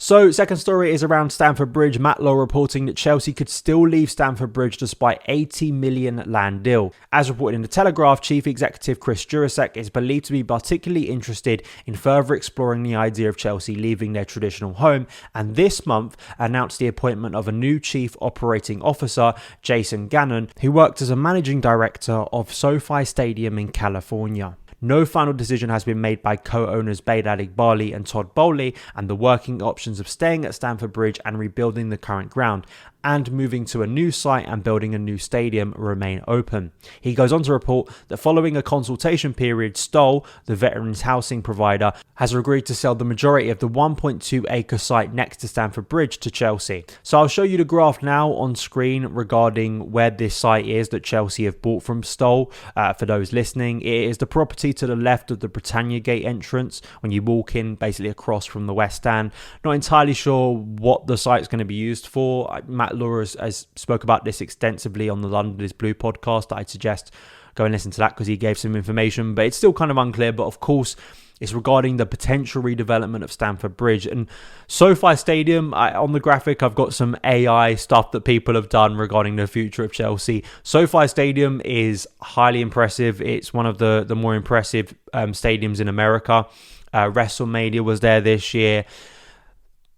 So, second story is around Stamford Bridge. Matt Law reporting that Chelsea could still leave Stamford Bridge despite $80 million land deal. As reported in The Telegraph, Chief Executive Chris Jurasek is believed to be particularly interested in further exploring the idea of Chelsea leaving their traditional home, and this month announced the appointment of a new Chief Operating Officer, Jason Gannon, who worked as a Managing Director of SoFi Stadium in California. No final decision has been made by co-owners Baydad Iqbali and Todd Bowley, and the working options of staying at Stamford Bridge and rebuilding the current ground and moving to a new site and building a new stadium remain open. He goes on to report that following a consultation period, Stoll, the veterans housing provider, has agreed to sell the majority of the 1.2 acre site next to Stamford Bridge to Chelsea. So I'll show you the graph now on screen regarding where this site is that Chelsea have bought from Stoll. For those listening, it is the property to the left of the Britannia Gate entrance when you walk in, basically across from the West Stand. Not entirely sure what the site's going to be used for. Matt Law has spoke about this extensively on the London is Blue podcast. I'd suggest go and listen to that because he gave some information, but it's still kind of unclear. But of course, it's regarding the potential redevelopment of Stamford Bridge and SoFi Stadium. On the graphic, I've got some AI stuff that people have done regarding the future of Chelsea. SoFi Stadium is highly impressive. It's one of the more impressive stadiums in America. WrestleMania was there this year.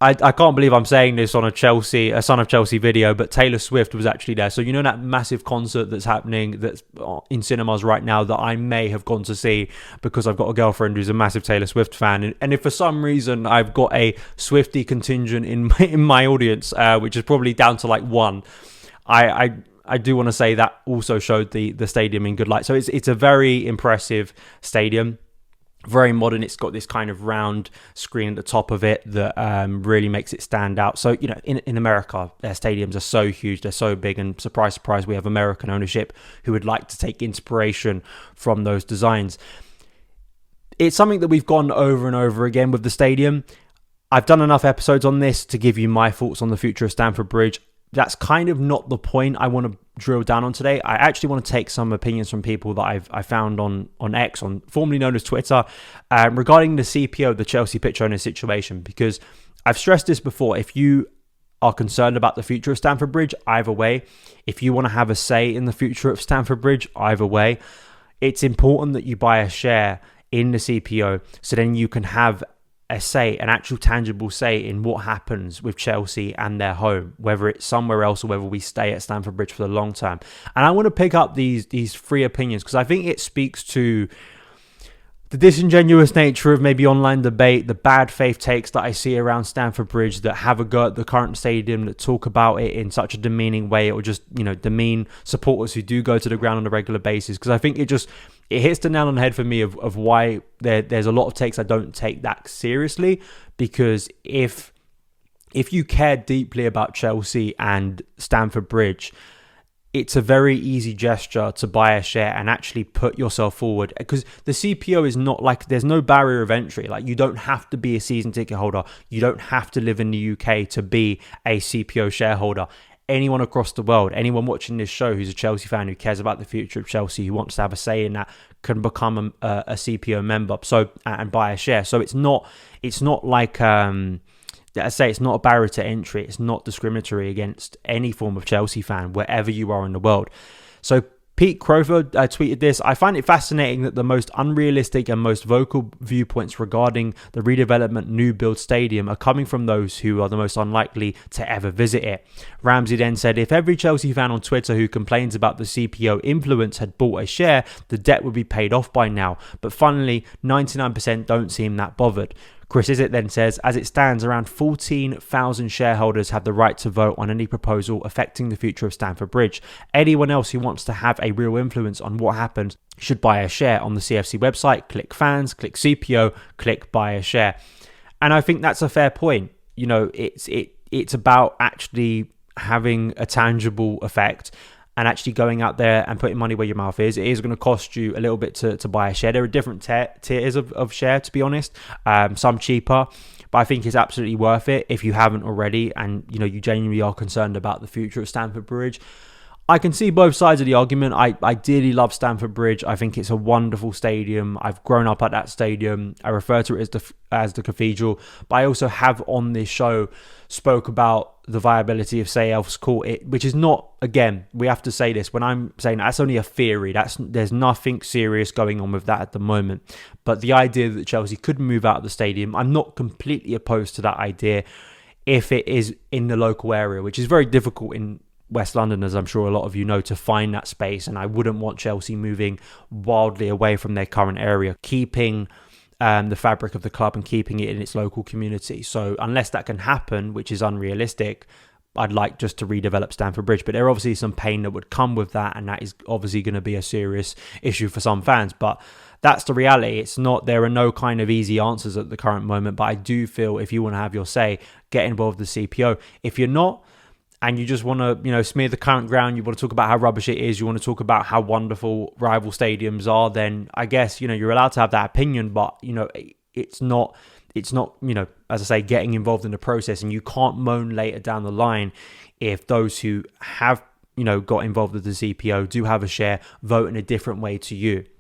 I can't believe I'm saying this on a Son of Chelsea video, but Taylor Swift was actually there. So you know that massive concert that's happening that's in cinemas right now that I may have gone to see because I've got a girlfriend who's a massive Taylor Swift fan. And if for some reason I've got a Swiftie contingent in my audience, which is probably down to like one, I do want to say that also showed the stadium in good light. So it's a very impressive stadium. Very modern. It's got this kind of round screen at the top of it that really makes it stand out. So, you know, in America, their stadiums are so huge, they're so big, and surprise, surprise, we have American ownership who would like to take inspiration from those designs. It's something that we've gone over and over again with the stadium. I've done enough episodes on this to give you my thoughts on the future of Stamford Bridge. That's kind of not the point I want to drill down on today. I actually want to take some opinions from people that I found on X, formerly known as Twitter, regarding the CPO, the Chelsea pitch owner situation, because I've stressed this before. If you are concerned about the future of Stamford Bridge, either way, if you want to have a say in the future of Stamford Bridge, either way, it's important that you buy a share in the CPO so then you can have a say, an actual tangible say in what happens with Chelsea and their home, whether it's somewhere else or whether we stay at Stamford Bridge for the long term. And I want to pick up these three opinions because I think it speaks to the disingenuous nature of maybe online debate, the bad faith takes that I see around Stamford Bridge that have a go at the current stadium, that talk about it in such a demeaning way, or just, you know, demean supporters who do go to the ground on a regular basis. Because I think it hits the nail on the head for me of why there's a lot of takes I don't take that seriously. Because if you care deeply about Chelsea and Stamford Bridge, it's a very easy gesture to buy a share and actually put yourself forward, because the CPO is not like, there's no barrier of entry. Like, you don't have to be a season ticket holder. You don't have to live in the UK to be a CPO shareholder. Anyone across the world, anyone watching this show who's a Chelsea fan, who cares about the future of Chelsea, who wants to have a say in that, can become a CPO member and buy a share. So it's not like I say, it's not a barrier to entry. It's not discriminatory against any form of Chelsea fan, wherever you are in the world. So Pete Crowford tweeted this: I find it fascinating that the most unrealistic and most vocal viewpoints regarding the redevelopment new build stadium are coming from those who are the most unlikely to ever visit it. Ramsey then said, if every Chelsea fan on Twitter who complains about the CPO influence had bought a share, the debt would be paid off by now. But funnily, 99% don't seem that bothered. Chris Izzet then says, as it stands, around 14,000 shareholders have the right to vote on any proposal affecting the future of Stamford Bridge. Anyone else who wants to have a real influence on what happens should buy a share on the CFC website. Click fans, click CPO, click buy a share. And I think that's a fair point. You know, it's about actually having a tangible effect and actually going out there and putting money where your mouth is. It is going to cost you a little bit to buy a share. There are different tiers of share, to be honest. Some cheaper, but I think it's absolutely worth it if you haven't already, and you know you genuinely are concerned about the future of Stamford Bridge. I can see both sides of the argument. I dearly love Stamford Bridge. I think it's a wonderful stadium. I've grown up at that stadium. I refer to it as the cathedral. But I also have on this show spoke about the viability of Sale Court, which is not, again, we have to say this. When I'm saying that's only a theory, there's nothing serious going on with that at the moment. But the idea that Chelsea could move out of the stadium, I'm not completely opposed to that idea if it is in the local area, which is very difficult in West London, as I'm sure a lot of you know, to find that space. And I wouldn't want Chelsea moving wildly away from their current area, keeping the fabric of the club and keeping it in its local community. So unless that can happen, which is unrealistic, I'd like just to redevelop Stamford Bridge. But there are obviously some pain that would come with that, and that is obviously going to be a serious issue for some fans. But that's the reality. There are no kind of easy answers at the current moment. But I do feel if you want to have your say, get involved with the CPO. If you're not, and you just want to, smear the current ground, you want to talk about how rubbish it is, you want to talk about how wonderful rival stadiums are, then I guess, you're allowed to have that opinion, but, it's not, as I say, getting involved in the process, and you can't moan later down the line if those who have, got involved with the CPO do have a share, vote in a different way to you.